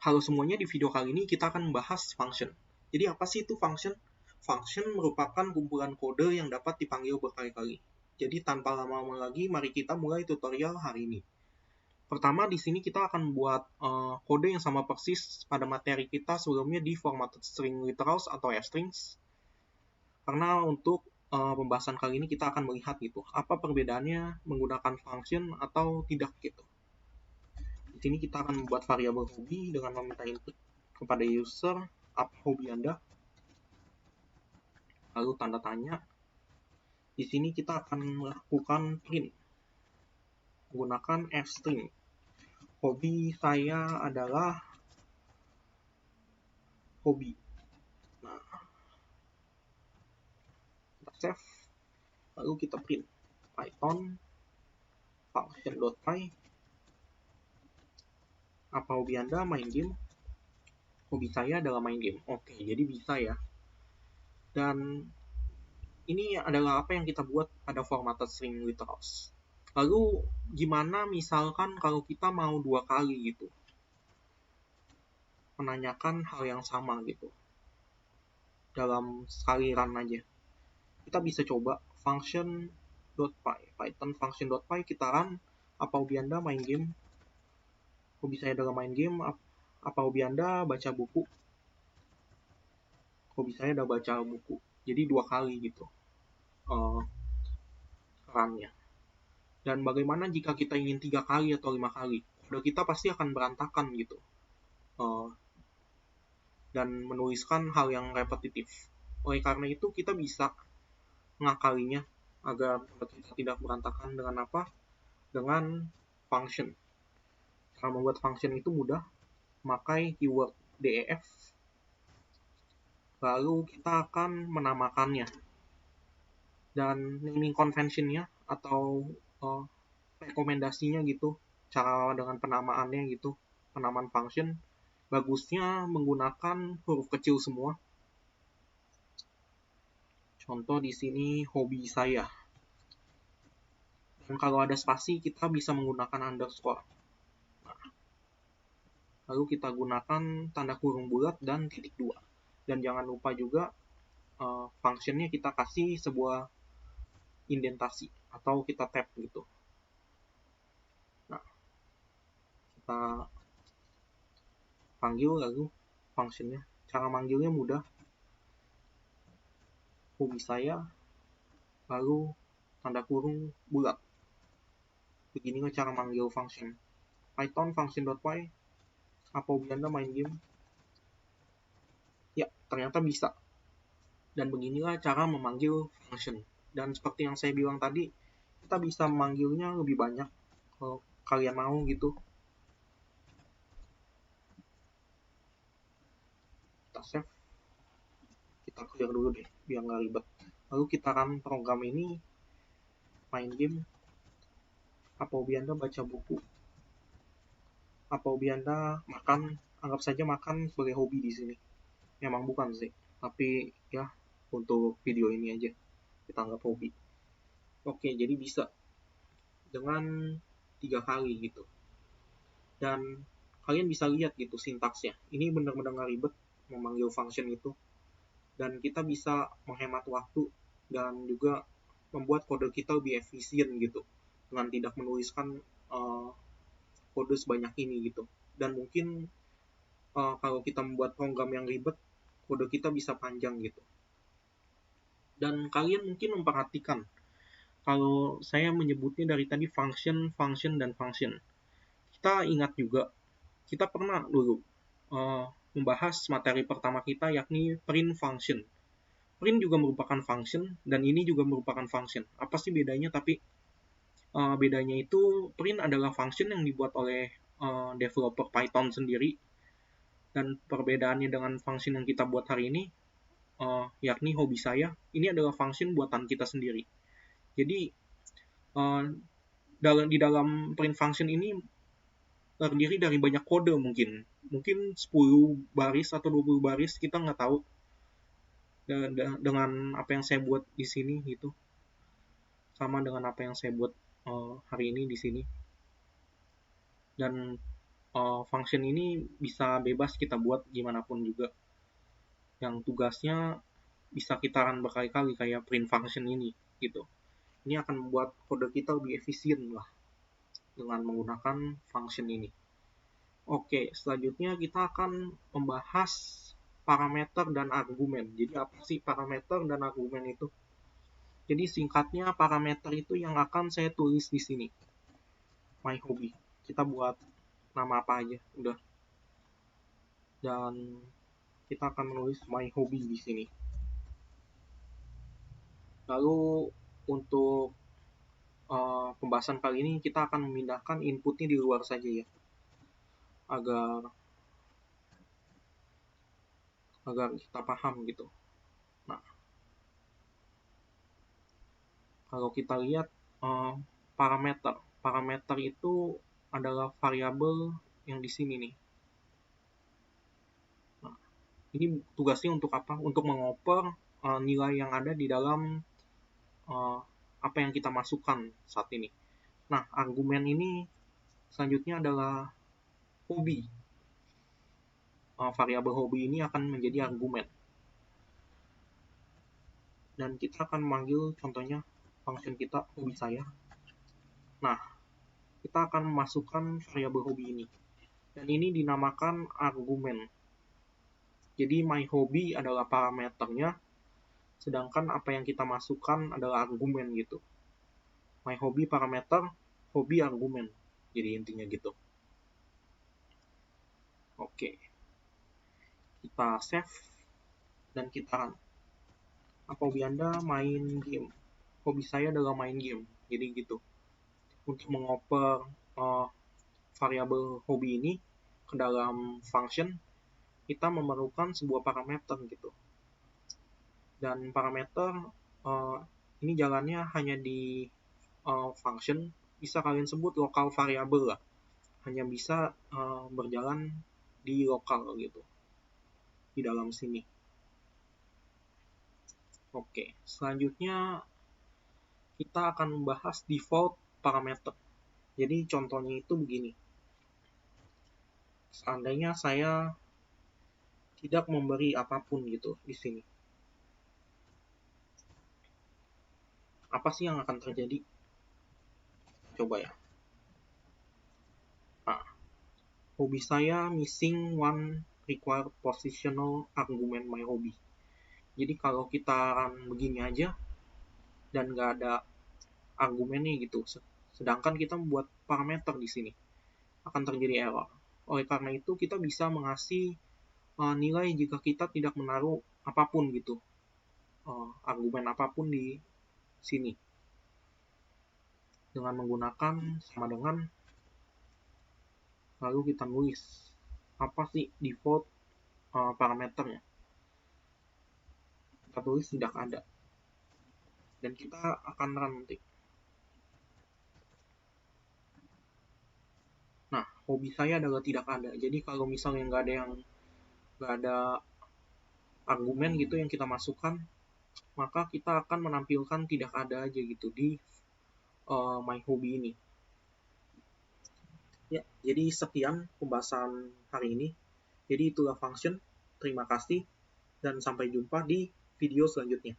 Halo semuanya, di video kali ini kita akan membahas function. Jadi apa sih itu function? Function merupakan kumpulan kode yang dapat dipanggil berkali-kali. Jadi tanpa lama-lama lagi, mari kita mulai tutorial hari ini. Pertama, di sini kita akan membuat kode yang sama persis pada materi kita sebelumnya di formatted string literals atau strings. Karena untuk pembahasan kali ini kita akan melihat gitu, apa perbedaannya menggunakan function atau tidak gitu. Di sini kita akan membuat variabel hobi dengan meminta input kepada user apa hobi Anda, lalu tanda tanya. Di sini kita akan melakukan print menggunakan string. Hobi saya adalah hobi. Nah, kita save, lalu kita print Python function.py apa hobi Anda main game. Hobi saya adalah main game. Oke, jadi bisa ya. Dan ini adalah apa yang kita buat pada formatted string literals. Lalu gimana misalkan kalau kita mau 2 kali gitu menanyakan hal yang sama gitu dalam sekali run aja. Kita bisa coba function.py, Python function.py, kita run apa hobi Anda main game. Hobi saya adalah main game. Apa hobi Anda baca buku. Hobi saya adalah baca buku. Jadi 2 kali gitu runnya. Dan bagaimana jika kita ingin 3 kali atau 5 kali? Kode kita pasti akan berantakan gitu. Dan menuliskan hal yang repetitif. Oleh karena itu kita bisa mengakalinya agar kita tidak berantakan dengan apa? Dengan function. Cara membuat function itu mudah, pakai keyword def, lalu kita akan menamakannya. Dan naming convention-nya atau rekomendasinya gitu, cara dengan penamaannya gitu, penamaan function, bagusnya menggunakan huruf kecil semua. Contoh di sini hobi saya. Dan kalau ada spasi kita bisa menggunakan underscore. Nah, lalu kita gunakan tanda kurung bulat dan titik 2. Dan jangan lupa juga functionnya kita kasih sebuah indentasi atau kita tab gitu. Nah, kita panggil lalu functionnya. Cara manggilnya mudah. Hobi saya, lalu tanda kurung bulat. Beginilah cara manggil function. Python function.py, apa hobi Anda main game? Ya, ternyata bisa. Dan beginilah cara memanggil function. Dan seperti yang saya bilang tadi, kita bisa memanggilnya lebih banyak kalau kalian mau gitu. Kita save, kita clear dulu deh biar nggak ribet. Lalu kita run program ini, main game. Apa hobi Anda baca buku? Apa hobi Anda makan? Anggap saja makan sebagai hobi di sini. Memang bukan sih, tapi ya untuk video ini aja kita anggap hobi. Oke, jadi bisa dengan 3 kali gitu. Dan kalian bisa lihat gitu sintaksnya. Ini benar-benar nggak ribet memanggil function itu. Dan kita bisa menghemat waktu dan juga membuat kode kita lebih efisien gitu dengan tidak menuliskan kode sebanyak ini gitu. Dan mungkin kalau kita membuat program yang ribet, kode kita bisa panjang gitu. Dan kalian mungkin memperhatikan kalau saya menyebutnya dari tadi function, function, dan function. Kita ingat juga, kita pernah dulu membahas materi pertama kita yakni print function. Print juga merupakan function, dan ini juga merupakan function. Apa sih bedanya? Tapi bedanya itu print adalah function yang dibuat oleh developer Python sendiri, dan perbedaannya dengan function yang kita buat hari ini, yakni hobi saya, ini adalah function buatan kita sendiri. Jadi di dalam print function ini terdiri dari banyak kode mungkin 10 baris atau 20 baris, kita nggak tahu dengan apa yang saya buat di sini gitu, sama dengan apa yang saya buat hari ini di sini. Dan function ini bisa bebas kita buat gimana pun juga, yang tugasnya bisa kita run berkali-kali kayak print function ini gitu. Ini akan membuat kode kita lebih efisien lah dengan menggunakan function ini. Oke, selanjutnya kita akan membahas parameter dan argumen. Jadi apa sih parameter dan argumen itu? Jadi singkatnya parameter itu yang akan saya tulis di sini. My hobby. Kita buat nama apa aja, udah. Dan kita akan menulis my hobby di sini. Lalu untuk pembahasan kali ini kita akan memindahkan inputnya di luar saja ya, agar kita paham gitu. Nah, kalau kita lihat parameter itu adalah variabel yang di sini nih. Nah, ini tugasnya untuk apa? Untuk mengoper nilai yang ada di dalam apa yang kita masukkan saat ini. Nah, argumen ini selanjutnya adalah hobi. Variabel hobi ini akan menjadi argumen. Dan kita akan memanggil contohnya function kita hobi saya. Nah, kita akan memasukkan variabel hobi ini. Dan ini dinamakan argumen. Jadi my hobby adalah parameternya, sedangkan apa yang kita masukkan adalah argumen gitu. My hobby parameter, hobi argumen. Jadi intinya gitu. Oke. Kita save dan kita run. Apa hobi Anda main game? Hobi saya adalah main game. Jadi gitu. Untuk mengoper variabel hobi ini ke dalam function, kita memerlukan sebuah parameter gitu. Dan parameter ini jalannya hanya di function, bisa kalian sebut lokal variabel lah. Hanya bisa berjalan di lokal gitu, di dalam sini. Oke, selanjutnya kita akan membahas default parameter. Jadi contohnya itu begini. Seandainya saya tidak memberi apapun gitu di sini. Apa sih yang akan terjadi? Coba ya. Nah, hobi saya missing one required positional argument my hobby. Jadi kalau kita run begini aja dan nggak ada argumennya gitu, sedangkan kita membuat parameter di sini, akan terjadi error. Oleh karena itu kita bisa mengasih nilai jika kita tidak menaruh apapun gitu, argumen apapun di sini, dengan menggunakan sama dengan, lalu kita nulis apa sih default parameternya. Kita tulis tidak ada dan kita akan run nanti. Nah, hobi saya adalah tidak ada. Jadi kalau misalnya nggak ada argumen gitu yang kita masukkan, maka kita akan menampilkan tidak ada aja gitu di my hobby ini. Ya, jadi sekian pembahasan hari ini. Jadi itulah function. Terima kasih dan sampai jumpa di video selanjutnya.